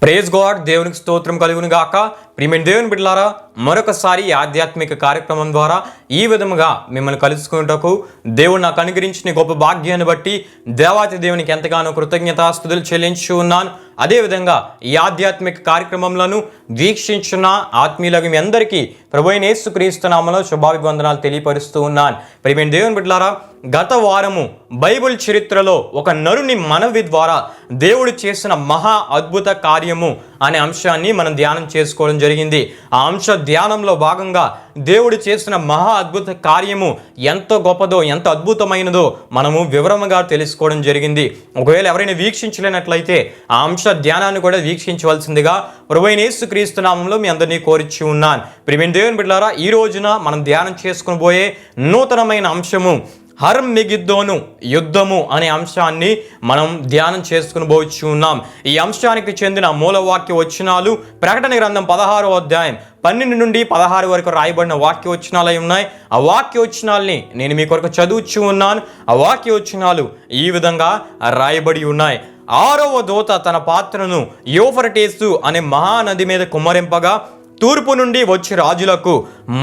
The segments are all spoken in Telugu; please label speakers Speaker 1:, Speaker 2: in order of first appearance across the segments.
Speaker 1: ప్రేజ్ గాడ్, దేవునికి స్తోత్రం కలుగును గాక. ప్రియమైన దేవుని బిడ్డలారా, మరొకసారి ఆధ్యాత్మిక కార్యక్రమం ద్వారా ఈ విధముగా మిమ్మల్ని కలుసుకున్నటకు దేవుడు నాకు అనుగ్రహించిన గొప్ప భాగ్యాన్ని బట్టి దేవాతి దేవునికి ఎంతగానో కృతజ్ఞతాస్తుతులు చెల్లించి ఉన్నాను. అదేవిధంగా ఈ ఆధ్యాత్మిక కార్యక్రమంలో వీక్షించిన ఆత్మీయులకు మీ అందరికీ ప్రభువైన యేసుక్రీస్తు నామములో శుభాభివందనాలు తెలియపరుస్తూ ఉన్నాను. ప్రియమైన దేవుని బిడ్డలారా, గత వారము బైబిల్ చరిత్రలో ఒక నరుని మనవి ద్వారా దేవుడు చేసిన మహా అద్భుత కార్యము అనే అంశాన్ని మనం ధ్యానం చేసుకోవడం జరిగింది. ఆ అంశ ధ్యానంలో భాగంగా దేవుడు చేసిన మహా అద్భుత కార్యము ఎంత గొప్పదో, ఎంత అద్భుతమైనదో మనము వివరముగా తెలుసుకోవడం జరిగింది. ఒకవేళ ఎవరైనా వీక్షించలేనట్లయితే ఆ అంశ ధ్యానాన్ని కూడా వీక్షించవలసిందిగా ప్రభువైన యేసుక్రీస్తు నామములో మీ అందరినీ కోరిచి ఉన్నాను. ప్రియమైన దేవుని బిడ్డలారా, ఈ రోజున మనం ధ్యానం చేసుకుని పోయే నూతనమైన అంశము హర్మెగిద్దోను యుద్ధము అనే అంశాన్ని మనం ధ్యానం చేసుకుని పోవచ్చు ఉన్నాం. ఈ అంశానికి చెందిన మూలవాక్య వచనాలు ప్రకటన గ్రంథం 16వ అధ్యాయం 12 నుండి 16 వరకు రాయబడిన వాక్య వచనాలు ఉన్నాయి. ఆ వాక్య వచనాల్ని నేను మీ కొరకు చదువుచూ ఉన్నాను. ఆ వాక్య వచనాలు ఈ విధంగా రాయబడి ఉన్నాయి. 6వ దూత తన పాత్రను యూఫ్రటీసు అనే మహానది మీద కుమ్మరింపగా తూర్పు నుండి వచ్చి రాజులకు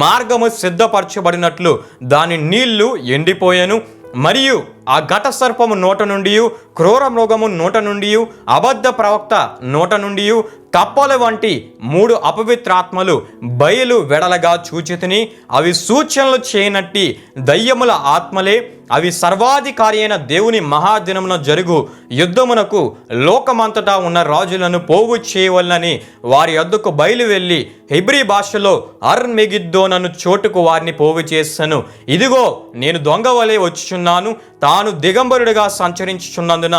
Speaker 1: మార్గము సిద్ధపరచబడినట్లు దాని నీళ్లు ఎండిపోయాను. మరియు ఆ ఘట సర్పము నోట నుండి, క్రూర మృగము నోట నుండి, అబద్ధ ప్రవక్త నోట నుండి కప్పల వంటి 3 అపవిత్రాత్మలు బయలు వెడలగా చూచితిని. అవి సూచనలు చేయనట్టి దయ్యముల ఆత్మలే. అవి సర్వాధికారి అయిన దేవుని మహాదినమున జరుగు యుద్ధమునకు లోకమంతటా ఉన్న రాజులను పోగు చేయవలనని వారి యొద్దకు బయలు వెళ్ళి హెబ్రీ భాషలో హర్మెగిద్దోను చోటుకు వారిని పోగు చేశాను. ఇదిగో నేను దొంగ వలె వచ్చుచున్నాను. తాను దిగంబరుడిగా సంచరించుచున్నందున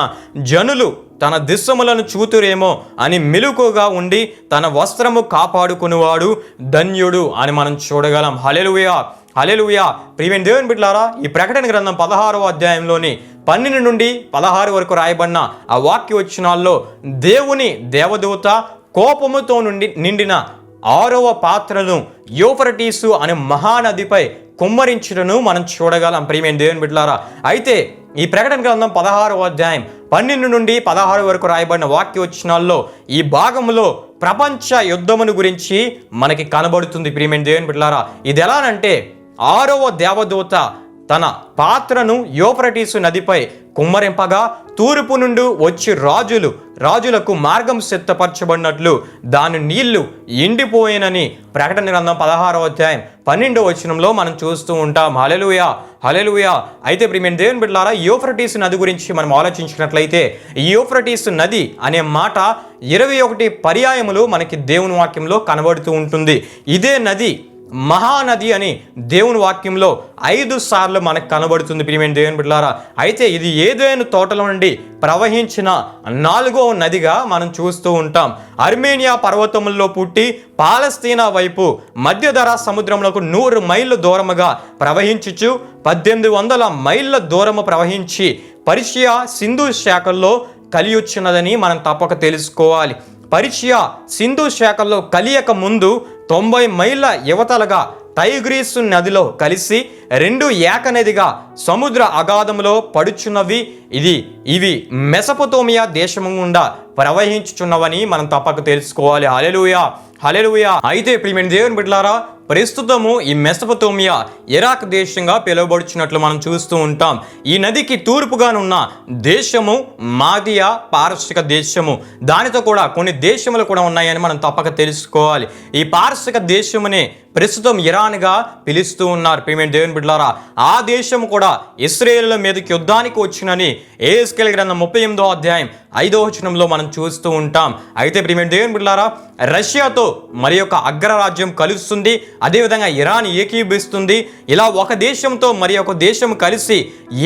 Speaker 1: జనులు తన దిశములను చూతురేమో అని మెలకువగా ఉండి తన వస్త్రము కాపాడుకునేవాడు ధన్యుడు అని మనం చూడగలం. హల్లెలూయా, హల్లెలూయా. ప్రియమైన దేవుని బిడ్డలారా, ఈ ప్రకటన గ్రంథం 16వ అధ్యాయంలోని 12 నుండి 16 వరకు రాయబడిన ఆ వాక్య వచనాల్లో దేవుని దేవదూత కోపముతో నిండిన 6వ పాత్రను యూఫ్రటీసు అనే మహానదిపై కుమ్మరించుటను మనం చూడగలం. ప్రియమైన దేవుని బిడ్డలారా, అయితే ఈ ప్రకటన గ్రంథం 16వ అధ్యాయం 12 నుండి 16 వరకు రాయబడిన వాక్య వచనాల్లో ఈ భాగంలో ప్రపంచ యుద్ధమును గురించి మనకి కనబడుతుంది. ప్రియమైన దేవుని బిడ్డలారా, ఇది ఎలానంటే 6వ దేవదూత తన పాత్రను యూఫ్రటీసు నదిపై కుమ్మరింపగా తూర్పు నుండి వచ్చి రాజులకు మార్గం సిద్ధపరచబడినట్లు దాని నీళ్లు ఎండిపోయినని ప్రకటన గ్రంథం 16వ అధ్యాయం 12వ వచనంలో మనం చూస్తూ ఉంటాం. హల్లెలూయా, హల్లెలూయా. అయితే ప్రియమైన దేవుని బిడ్డలారా, యూఫ్రటీసు నది గురించి మనం ఆలోచించినట్లయితే ఈ యూఫ్రటీసు నది అనే మాట 21 పర్యాయములు మనకి దేవుని వాక్యంలో కనబడుతూ ఉంటుంది. ఇదే నది మహానది అని దేవుని వాక్యంలో 5 సార్లు మనకు కనబడుతుంది. ప్రియమైన దేవుని బిడ్డలారా, అయితే ఇది ఏదైనా తోటలో నుండి ప్రవహించిన 4వ నదిగా మనం చూస్తూ ఉంటాం. అర్మేనియా పర్వతముల్లో పుట్టి పాలస్తీనా వైపు మధ్యధరా సముద్రములకు 100 మైళ్ళ దూరముగా ప్రవహించుచు 1800 మైళ్ళ దూరము ప్రవహించి పర్షియా సింధు శాఖల్లో కలియుచున్నదని మనం తప్పక తెలుసుకోవాలి. పర్షియా సింధు శాఖల్లో కలియక ముందు 90 మైళ్ళ యువతలుగా టైగ్రీసు నదిలో కలిసి 2 ఏకనదిగా సముద్ర అగాధములో పడుచున్నవి. ఇవి మెసొపొతేమియా దేశము గుండా ప్రవహించుచున్నవని మనం తప్పక తెలుసుకోవాలి. హల్లెలూయా, హల్లెలూయా. అయితే ప్రియమైన దేవుని బిడ్డలారా, ప్రస్తుతము ఈ మెసొపొతేమియా ఇరాక్ దేశంగా పిలువబడుచున్నట్లు మనం చూస్తూ ఉంటాం. ఈ నదికి తూర్పుగానున్న దేశము మాదియా పారసిక దేశము. దానితో కూడా కొన్ని దేశములు కూడా ఉన్నాయని మనం తప్పక తెలుసుకోవాలి. ఈ పారసిక దేశమునే ప్రస్తుతం ఇరాన్గా పిలుస్తూ ఉన్నారు. ప్రియమైన దేవుని బిడ్డలారా, ఆ దేశము కూడా ఇశ్రాయేలుల మీదకి యుద్ధానికి వచ్చినని యెహెజ్కేలు గ్రంథం 38వ అధ్యాయం 5వ వచనంలో మనం చూస్తూ ఉంటాం. అయితే ప్రియమైన దేవుని బిడ్డలారా, రష్యాతో మరి ఒక అగ్రరాజ్యం కలుస్తుంది. అదేవిధంగా ఇరాన్ ఏకీభవిస్తుంది. ఇలా ఒక దేశంతో మరి ఒక దేశం కలిసి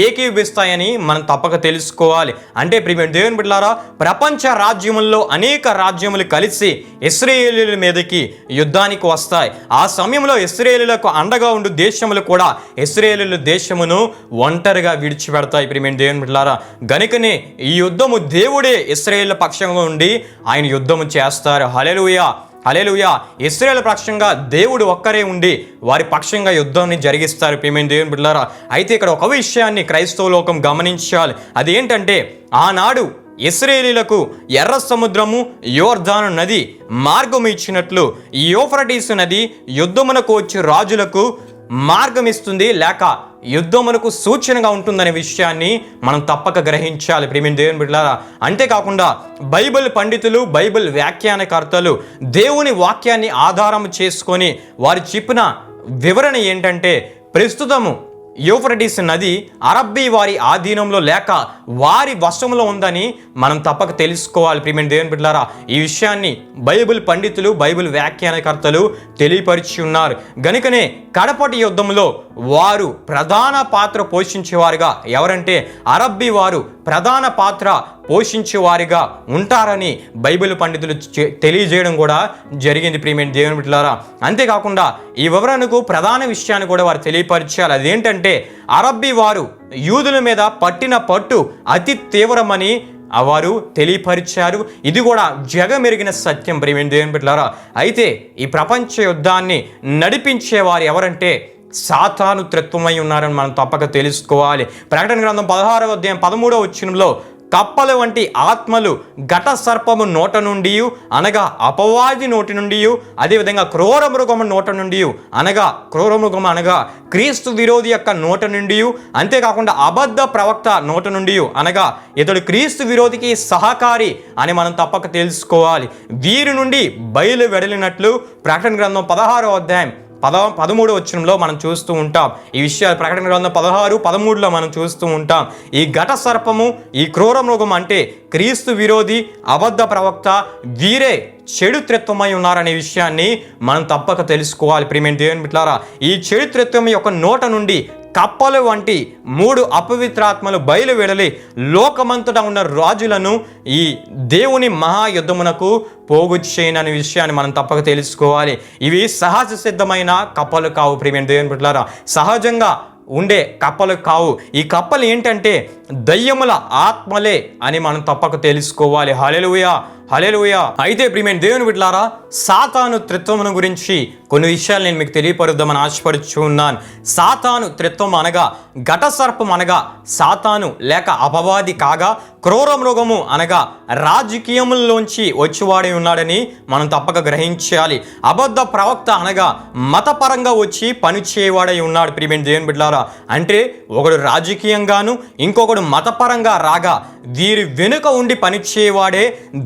Speaker 1: ఏకీభవిస్తాయని మనం తప్పక తెలుసుకోవాలి. అంటే ప్రియమైన దేవుని బిడ్డలారా, ప్రపంచ రాజ్యముల్లో అనేక రాజ్యములు కలిసి ఇశ్రాయేలీయుల మీదకి యుద్ధానికి వస్తాయి. ఆ సమయంలో ఇశ్రాయేలీయులకు అండగా ఉండు దేశములు కూడా ఇశ్రాయేలీయుల దేశమును ఒంటరిగా విడిచిపెడతాయి. ప్రియమైన దేవుని బిడ్డలారా, గనుకనే ఈ యుద్ధము దేవుడే ఇశ్రాయేలీయుల పక్షంగా ఉండి ఆయన యుద్ధము చేస్తారు. హల్లెలూయా, హల్లెలూయా. ఇశ్రాయేలు పక్షంగా దేవుడు ఒక్కరే ఉండి వారి పక్షంగా యుద్ధాన్ని జరిగిస్తారు. ప్రియమైన దేవుని బిడ్డలారా, అయితే ఇక్కడ ఒక విషయాన్ని క్రైస్తవ లోకం గమనించాలి. అదేంటంటే ఆనాడు ఇశ్రాయేలీయులకు ఎర్ర సముద్రము యోర్దాను నది మార్గం ఇచ్చినట్లు యూఫ్రటీసు నది యుద్ధమునకు వచ్చి రాజులకు మార్గం ఇస్తుంది, లేక యుద్ధమునకు సూచనగా ఉంటుందనే విషయాన్ని మనం తప్పక గ్రహించాలి ప్రియమైన దేవుని బిడ్డలారా. అంతేకాకుండా బైబిల్ పండితులు, బైబిల్ వ్యాఖ్యానకర్తలు దేవుని వాక్యాన్ని ఆధారం చేసుకొని వారు చెప్పిన వివరణ ఏంటంటే, ప్రస్తుతము యూఫ్రటీస్ నది అరబ్బీ వారి ఆధీనంలో లేక వారి వశంలో ఉందని మనం తప్పక తెలుసుకోవాలి ప్రియమైన దేవుని బిడ్డలారా. ఈ విషయాన్ని బైబిల్ పండితులు, బైబిల్ వ్యాఖ్యానకర్తలు తెలియపరిచి ఉన్నారు. గనుకనే కడపటి యుద్ధంలో వారు ప్రధాన పాత్ర పోషించేవారుగా, ఎవరంటే అరబ్బీ వారు ప్రధాన పాత్ర పోషించేవారిగా ఉంటారని బైబిల్ పండితులు తెలియజేయడం కూడా జరిగింది ప్రియమైన దేవుని బిడ్డలారా. అంతేకాకుండా ఈ వివరణకు ప్రధాన విషయాన్ని కూడా వారు తెలియపరిచారు. అదేంటంటే, అరబ్బీ వారు యూదుల మీద పట్టిన పట్టు అతి తీవ్రమని వారు తెలియపరిచారు. ఇది కూడా జగమెరిగిన సత్యం ప్రియమైన దేవుని బిడ్డలారా. అయితే ఈ ప్రపంచ యుద్ధాన్ని నడిపించేవారు ఎవరంటే సాతాను త్రిత్వమై ఉన్నారని మనం తప్పక తెలుసుకోవాలి. ప్రకటన గ్రంథం 16వ అధ్యాయం 13వ వచనంలో కప్పల వంటి ఆత్మలు ఘట సర్పము నోట నుండి, అనగా అపవాది నోటి నుండి, అదేవిధంగా క్రూర మృగము నోట నుండి, అనగా క్రూర మృగం అనగా క్రీస్తు విరోధి యొక్క నోట నుండి, అంతేకాకుండా అబద్ధ ప్రవక్త నోట నుండి, అనగా ఇతడు క్రీస్తు విరోధికి సహకారి అని మనం తప్పక తెలుసుకోవాలి. వీరి నుండి బయలు వెడలినట్లు ప్రకటన గ్రంథం 16వ అధ్యాయం 13వ వచనంలో మనం చూస్తూ ఉంటాం. ఈ విషయాలు ప్రకటన గ్రంథం 16:13లో మనం చూస్తూ ఉంటాం. ఈ ఘట సర్పము, ఈ క్రూర మృగం అంటే క్రీస్తు విరోధి, అబద్ధ ప్రవక్త, వీరే చెడు త్రిత్వమై ఉన్నారనే విషయాన్ని మనం తప్పక తెలుసుకోవాలి ప్రియమైన దేవుని బిడ్డలారా. ఈ చెడు త్రిత్వం యొక్క నోట నుండి కప్పలు వంటి 3 అపవిత్రాత్మలు బయలు వెడలి లోకమంతటా ఉన్న రాజులను ఈ దేవుని మహాయుద్ధమునకు పోగు చేయననే విషయాన్ని మనం తప్పక తెలుసుకోవాలి. ఇవి సహజ సిద్ధమైన కప్పలు కావు ప్రియమైన దేవుని బిడ్డలారా, సహజంగా ఉండే కప్పలు కావు. ఈ కప్పలు ఏంటంటే దయ్యముల ఆత్మలే అని మనం తప్పక తెలుసుకోవాలి. హల్లెలూయా, హల్లెలూయా. అయితే ప్రియమైన దేవుని బిడ్డలారా, సాతాను త్రిత్వమును గురించి కొన్ని విషయాలు నేను మీకు తెలియపరుద్దామని ఆశపడుచు ఉన్నాను. సాతాను త్రిత్వం అనగా ఘట సర్పం అనగా సాతాను లేక అపవాది కాగా, క్రూర మృగము అనగా రాజకీయముల్లోంచి వచ్చివాడే ఉన్నాడని మనం తప్పక గ్రహించాలి. అబద్ధ ప్రవక్త అనగా మతపరంగా వచ్చి పని చేయవాడై ఉన్నాడు ప్రియమైన దేవుని బిడ్డలారా. అంటే ఒకడు రాజకీయంగాను ఇంకొకడు మతపరంగా రాగా వీరి వెనుక ఉండి పనిచేయవాడే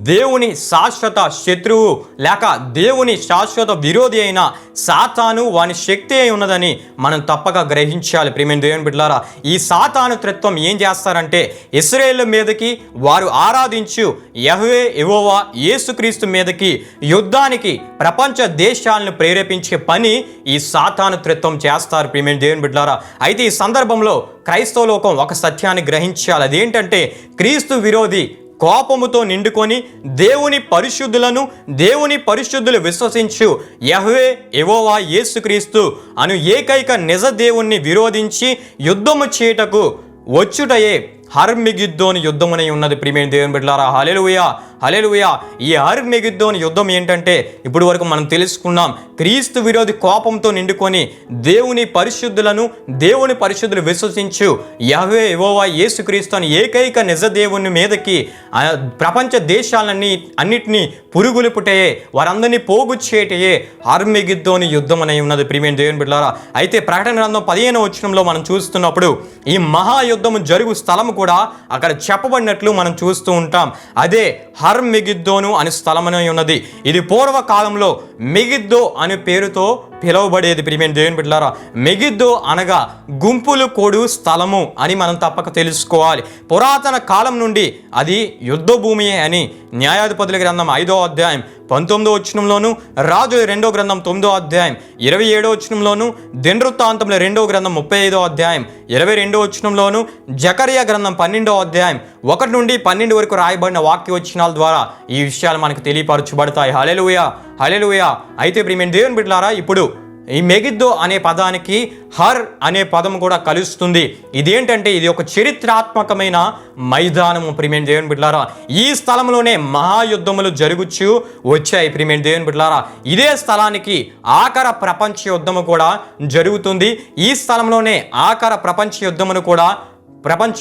Speaker 1: దేవుని శాశ్వత శత్రువు లేక దేవుని శాశ్వత విరోధి అయిన సాతాను, వాని శక్తి అయి ఉన్నదని మనం తప్పక గ్రహించాలి ప్రియమైన దేవుని బిడ్డలారా. ఈ సాతాను త్రిత్వం ఏం చేస్తారంటే ఇశ్రాయేలు మీదకి వారు ఆరాధించు యెహోవా యెహోవా యేసుక్రీస్తు మీదకి యుద్ధానికి ప్రపంచ దేశాలను ప్రేరేపించే పని ఈ సాతాను త్రిత్వం చేస్తారు ప్రియమైన దేవుని బిడ్డలారా. అయితే ఈ సందర్భంలో క్రైస్తవ లోకం ఒక సత్యాన్ని గ్రహించాలి. అదేంటంటే క్రీస్తు విరోధి కోపముతో నిండుకొని దేవుని పరిశుద్ధులు విశ్వసించు యెహోవా యెహోవా యేసుక్రీస్తు అను ఏకైక నిజ దేవుణ్ణి విరోధించి యుద్ధము చేయుటకు వచ్చుటయే హర్మెగిద్దోను యుద్ధమునై ఉన్నది ప్రియమైన దేవుని బిడ్డలారా. హల్లెలూయా, హల్లెలూయా. ఈ హర్మెగిద్దోను యుద్ధం ఏంటంటే ఇప్పుడు వరకు మనం తెలుసుకున్నాం. క్రీస్తు విరోధి కోపంతో నిండుకొని దేవుని పరిశుద్ధులు విశ్వసించు యెహోవా యెహోవా యేసుక్రీస్తు అని ఏకైక నిజ దేవుని మీదకి ప్రపంచ అన్నిటినీ పురుగులుపుటే వారందరినీ పోగు చేయటయే హర్మెగిద్దోను యుద్ధమునై ఉన్నది ప్రియమైన దేవుని బిడ్డలారా. అయితే ప్రకటన గ్రంథం 15వ వచనంలో మనం చూస్తున్నప్పుడు ఈ మహాయుద్ధము జరుగు స్థలము కూడా అక్కడ చెప్పబడినట్లు మనం చూస్తూ ఉంటాం. అదే హర్మెగిద్దోను అనే స్థలమనే ఉన్నది. ఇది పూర్వకాలంలో మెగిద్దో అనే పేరుతో పిలువబడేది ప్రియమైన దేవుని బిడ్డలారా. మెగిద్దో అనగా గుంపులు కూడు స్థలము అని మనం తప్పక తెలుసుకోవాలి. పురాతన కాలం నుండి అది యుద్ధ భూమియే అని న్యాయాధిపతుల గ్రంథం 5వ అధ్యాయం 19వ వచనంలోను, రాజుల 2వ గ్రంథం 9వ అధ్యాయం 27వ వచనంలోను, దినవృత్తాంతముల 2వ గ్రంథం 35వ అధ్యాయం 22వ వచనంలోను, జకరియా గ్రంథం 12వ అధ్యాయం 1 నుండి 12 వరకు రాయబడిన వాక్య వచనాల ద్వారా ఈ విషయాలు మనకు తెలియపరచబడతాయి. హల్లెలూయా, హల్లెలూయా. అయితే ప్రియమైన దేవుని బిడ్డలారా, ఇప్పుడు ఈ మెగిద్దో అనే పదానికి హర్ అనే పదం కూడా కలుస్తుంది. ఇదేంటంటే ఇది ఒక చరిత్రాత్మకమైన మైదానము ప్రియమైన దేవుని బిడ్డలారా. ఈ స్థలంలోనే మహాయుద్ధములు జరుగుచూ వచ్చాయి ప్రియమైన దేవుని బిడ్డలారా. ఇదే స్థలానికి ఆఖర ప్రపంచ యుద్ధము కూడా జరుగుతుంది. ఈ స్థలంలోనే ఆఖర ప్రపంచ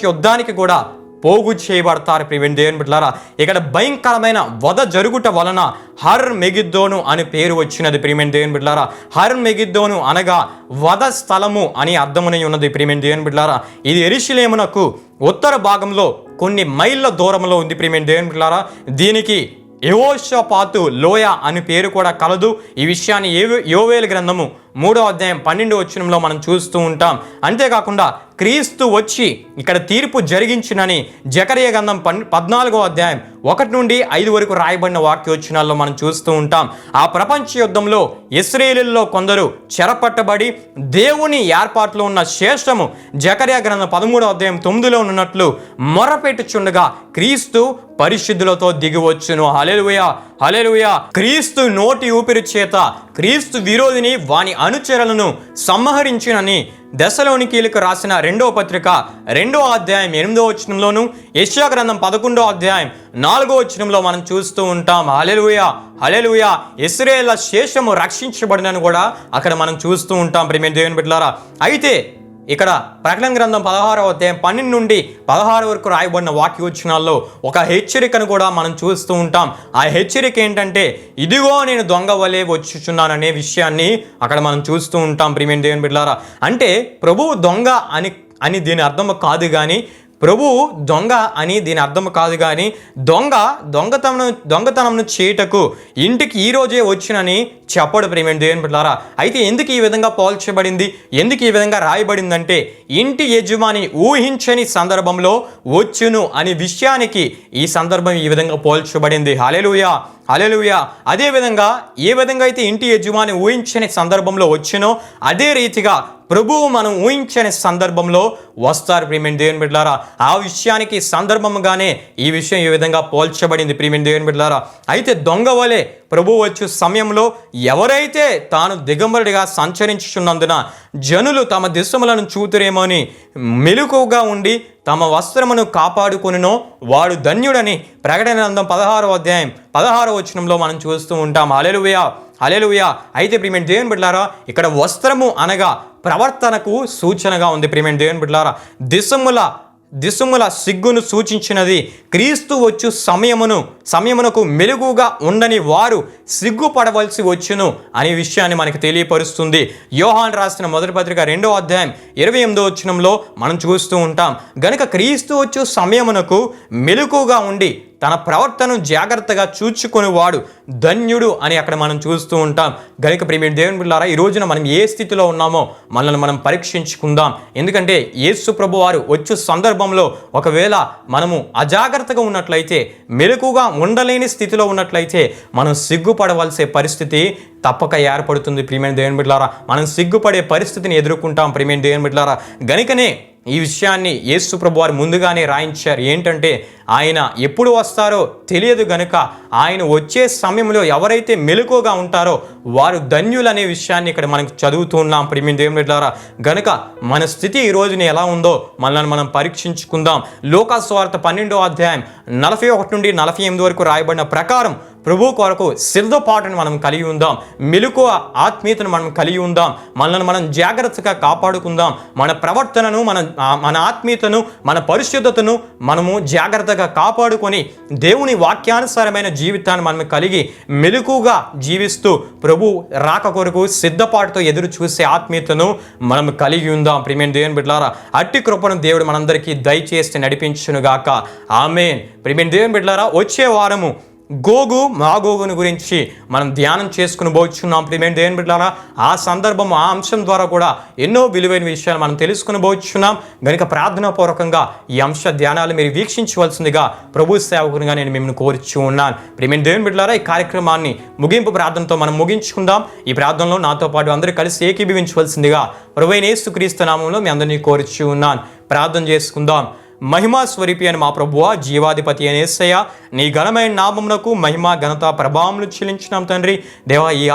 Speaker 1: యుద్ధానికి కూడా పోగు చేయబడతారు. ప్రియమైన దేవుని బిడ్డలారా, ఇక్కడ భయంకరమైన వధ జరుగుట వలన హర్ మెగిద్దోను అని పేరు వచ్చినది. ప్రియమైన దేవుని బిడ్డలారా, హర్ మెగిద్దోను అనగా వధ స్థలము అని అర్థమని ఉన్నది. ప్రియమైన దేవుని బిడ్డలారా, ఇది యెరూషలేమునకు ఉత్తర భాగంలో కొన్ని మైళ్ళ దూరంలో ఉంది. ప్రియమైన దేవుని బిడ్డలారా, దీనికి యెహోషాపాతు లోయ అని పేరు కూడా కలదు. ఈ విషయాన్ని యోవేలు గ్రంథము 3వ అధ్యాయం 12వ వచనంలో మనం చూస్తూ ఉంటాం. అంతేకాకుండా క్రీస్తు వచ్చి ఇక్కడ తీర్పు జరిగించినని జకరియా గ్రంథం 14వ అధ్యాయం 1 నుండి 5 వరకు రాయబడిన వాక్యోచనాల్లో మనం చూస్తూ ఉంటాం. ఆ ప్రపంచ యుద్ధంలో ఇశ్రాయేలులో కొందరు చెరపట్టబడి దేవుని ఏర్పాట్లో ఉన్న శేషము జకరియా గ్రంథం 13వ అధ్యాయం 9లో ఉన్నట్లు మొరపెట్టుచుండగా క్రీస్తు పరిశుద్ధులతో దిగివచ్చును. హల్లెలూయా, హల్లెలూయా. క్రీస్తు నోటి ఊపిరి చేత క్రీస్తు విరోధిని వాని అనుచరులను సంహరించినని దెసలోనికీయులకు రాసిన 2వ పత్రిక 2వ అధ్యాయం 8వ వచనంలోను, యెషయా గ్రంథం 11వ అధ్యాయం 4వ వచనంలో మనం చూస్తూ ఉంటాం. హల్లెలూయా, హల్లెలూయా. ఇశ్రాయేలు శేషము రక్షించబడినని కూడా అక్కడ మనం చూస్తూ ఉంటాం. ప్రియమైన దేవుని బిడ్డలారా, అయితే ఇక్కడ ప్రకటన గ్రంథం 16వ అధ్యాయం 12 నుండి 16 వరకు రాయబడిన వాక్యోచనాల్లో ఒక హెచ్చరికను కూడా మనం చూస్తూ ఉంటాం. ఆ హెచ్చరిక ఏంటంటే, ఇదిగో నేను దొంగ వలె వచ్చుచున్నాననే విషయాన్ని అక్కడ మనం చూస్తూ ఉంటాం. ప్రియమైన దేవుని బిడ్డలారా, అంటే ప్రభువు దొంగ అని దీని అర్థం కాదు కానీ, ప్రభువు దొంగ అని దీని అర్థం కాదు కానీ, దొంగతనంను చేయుటకు ఇంటికి ఈ రోజే వచ్చినని చెప్పడు. ప్రియమైన దేవుని బిడ్డలారా, అయితే ఎందుకు ఈ విధంగా పోల్చబడింది, ఎందుకు ఈ విధంగా రాయబడిందంటే, ఇంటి యజమాని ఊహించని సందర్భంలో వచ్చును అనే విషయానికి ఈ సందర్భం ఈ విధంగా పోల్చబడింది. హల్లెలూయా, హల్లెలూయా. అదే విధంగా ఏ విధంగా అయితే ఇంటి యజమాని ఊహించని సందర్భంలో వచ్చినో అదే రీతిగా ప్రభువు మనం ఊహించని సందర్భంలో వస్తారు. ప్రియమైన దేవుని బిడ్డలారా, ఆ విషయానికి సందర్భంగానే ఈ విషయం ఈ విధంగా పోల్చబడింది. ప్రియమైన దేవుని బిడ్డలారా, అయితే దొంగ వలె ప్రభువు వచ్చే సమయంలో ఎవరైతే తాను దిగంబరుడిగా సంచరించుచున్నందున జనులు తమ దిశములను చూతురేమో అని మెలకువగా ఉండి తమ వస్త్రమును కాపాడుకొనినో వాడు ధన్యుడని ప్రకటన గ్రంథం 16వ అధ్యాయం 16వ వచనంలో మనం చూస్తూ ఉంటాం. హల్లెలూయా, హల్లెలూయా. అయితే ప్రియమైన దేవుని బిడ్డలారా, ఇక్కడ వస్త్రము అనగా ప్రవర్తనకు సూచనగా ఉంది. ప్రియమైన దేవుని బిడ్డలారా, దిశముల సిగ్గును సూచించినది. క్రీస్తు వచ్చు సమయమునకు మెలుగుగా ఉండని వారు సిగ్గుపడవలసి వచ్చును అనే విషయాన్ని మనకు తెలియపరుస్తుంది. యోహాను రాసిన మొదటి పత్రిక 2వ అధ్యాయం 28వ వచనంలో మనం చూస్తూ ఉంటాం. గనుక క్రీస్తు వచ్చు సమయమునకు మెలుగుగా ఉండి తన ప్రవర్తనను జాగ్రత్తగా చూచుకొని వాడు ధన్యుడు అని అక్కడ మనం చూస్తూ ఉంటాం. గనుక ప్రియమైన దేవుని బిడ్డలారా, ఈ రోజున మనం ఏ స్థితిలో ఉన్నామో మనల్ని మనం పరీక్షించుకుందాం. ఎందుకంటే యేసు ప్రభు వారు వచ్చు సందర్భంలో ఒకవేళ మనము అజాగ్రత్తగా ఉన్నట్లయితే, మెలకుగా ఉండలేని స్థితిలో ఉన్నట్లయితే మనం సిగ్గుపడవలసే పరిస్థితి తప్పక ఏర్పడుతుంది. ప్రియమైన దేవుని బిడ్డలారా, మనం సిగ్గుపడే పరిస్థితిని ఎదుర్కొంటాం. ప్రియమైన దేవుని బిడ్డలారా, గనుకనే ఈ విషయాన్ని యేసు ప్రభు వారు ముందుగానే రాయించారు. ఏంటంటే, ఆయన ఎప్పుడు వస్తారో తెలియదు గనుక ఆయన వచ్చే సమయంలో ఎవరైతే మెలకువగా ఉంటారో వారు ధన్యులనే విషయాన్ని ఇక్కడ మనకు చదువుతూ ఉన్నాం. ప్రియమైన దేవుని బిడ్డలారా, గనుక మన స్థితి ఈ రోజున ఎలా ఉందో మనల్ని మనం పరీక్షించుకుందాం. లూకాసు సువార్త 12వ అధ్యాయం 41 నుండి 48 వరకు రాయబడిన ప్రకారం ప్రభు కొరకు సిద్ధపాటును మనం కలిగి ఉందాం. మెలకువ ఆత్మీయతను మనం కలిగి ఉందాం. మనల్ని మనం జాగ్రత్తగా కాపాడుకుందాం. మన ప్రవర్తనను, మన ఆత్మీయతను, మన పరిశుద్ధతను మనము జాగ్రత్తగా కాపాడుకొని దేవుని వాక్యానుసారమైన జీవితాన్ని మనం కలిగి మెలకుగా జీవిస్తూ ప్రభు రాక కొరకు సిద్ధపాటుతో ఎదురు చూసే ఆత్మీయతను మనం కలిగి ఉందాం. ప్రియమైన దేవుని బిడ్డలారా, అట్టి కృపను దేవుడు మనందరికీ దయచేసి నడిపించునుగాక. ఆమేన్. ప్రియమైన దేవుని బిడ్డలారా, వచ్చే వారము గోగు మాగోగును గురించి మనం ధ్యానం చేసుకుని పోచున్నాం. ప్రియమైన దేవుని బిడ్డలారా, ఆ సందర్భం, ఆ అంశం ద్వారా కూడా ఎన్నో విలువైన విషయాలు మనం తెలుసుకుని పోచున్నాం. గనుక ప్రార్థనాపూర్వకంగా ఈ అంశ ధ్యానాలు మీరు వీక్షించవలసిందిగా ప్రభు సేవకునిగా నేను మిమ్మల్ని కోరుచు ఉన్నాను. ప్రియమైన దేవుని బిడ్డలారా, ఈ కార్యక్రమాన్ని ముగింపు ప్రార్థనతో మనం ముగించుకుందాం. ఈ ప్రార్థనలో నాతో పాటు అందరూ కలిసి ఏకీభవించవలసిందిగా ప్రభువైన యేసుక్రీస్తు నామములో మీ అందరినీ కోరుచు ఉన్నాను. ప్రార్థన చేసుకుందాం. మహిమా స్వరూపి అని మా ప్రభువా, జీవాధిపతి అని యేసయ్య, నీ ఘనమైన నామమునకు మహిమ, ఘనత, ప్రభావములు చెల్లించినాం తండ్రి. దేవా, ఈ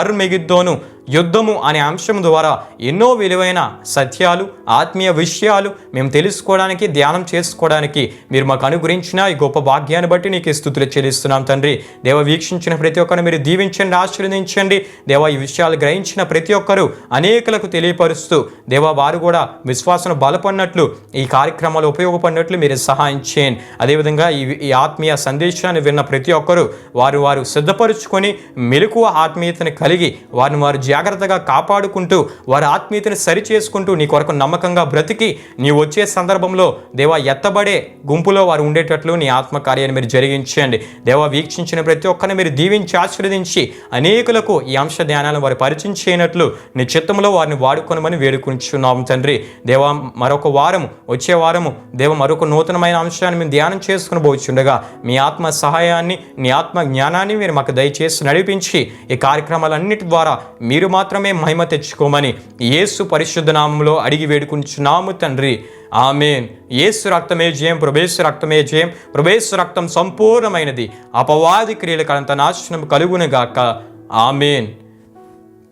Speaker 1: అర్మెగిద్దోను యుద్ధము అనే అంశం ద్వారా ఎన్నో విలువైన సత్యాలు, ఆత్మీయ విషయాలు మేము తెలుసుకోవడానికి, ధ్యానం చేసుకోవడానికి మీరు మాకు అనుగ్రహించిన ఈ గొప్ప భాగ్యాన్ని బట్టి నీకు స్తుతులు చెల్లిస్తున్నాం తండ్రి. దేవ, వీక్షించిన ప్రతి ఒక్కరిని మీరు దీవించండి, ఆశీర్వదించండి. దేవ, ఈ విషయాలు గ్రహించిన ప్రతి ఒక్కరూ అనేకులకు తెలియపరుస్తూ దేవ, వారు కూడా విశ్వాసం బలపడినట్లు, ఈ కార్యక్రమాలు ఉపయోగపడినట్లు మీరు సహాయం చేయండి. అదేవిధంగా ఈ ఆత్మీయ సందేశాన్ని విన్న ప్రతి ఒక్కరూ వారు సిద్ధపరుచుకొని మెలకువ ఆత్మీయతను కలిగి వారిని వారు జాగ్రత్తగా కాపాడుకుంటూ వారి ఆత్మీయతను సరిచేసుకుంటూ నీ కొరకు నమ్మకంగా బ్రతికి నీ వచ్చే సందర్భంలో దేవా ఎత్తబడే గుంపులో వారు ఉండేటట్లు నీ ఆత్మకార్యాన్ని మీరు జరిగించండి. దేవా, వీక్షించిన ప్రతి ఒక్కరిని మీరు దీవించి ఆశీర్వదించి అనేకులకు ఈ అంశ ధ్యానాలను వారు పరిచయం చేయనట్లు నీ చిత్తంలో వారిని వాడుకొనమని వేడుకుంటున్నాం తండ్రి. దేవా, మరొక వారము, వచ్చే వారము దేవ మరొక నూతనమైన అంశాన్ని మేము ధ్యానం చేసుకుని పోవచ్చుండగా మీ ఆత్మ సహాయాన్ని, నీ ఆత్మ జ్ఞానాన్ని మీరు మాకు దయచేసి నడిపించి ఈ కార్యక్రమాలన్నిటి ద్వారా మీరు మాత్రమే మహిమ తెచ్చుకోమని యేసు పరిశుద్ధ నామములో అడిగి వేడుకుంటున్నాము తండ్రి. ఆమేన్. యేసు రక్తమే జయం, ప్రభేసు రక్తమే జయం, ప్రభేసు రక్తం సంపూర్ణమైనది, అపవాది క్రియలకు అంత నాశనం కలుగునుగాక. ఆమేన్.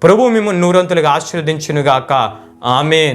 Speaker 1: ప్రభు మిమ్మల్ని నూరంతులుగా ఆశీర్వదించునుగాక. ఆమేన్.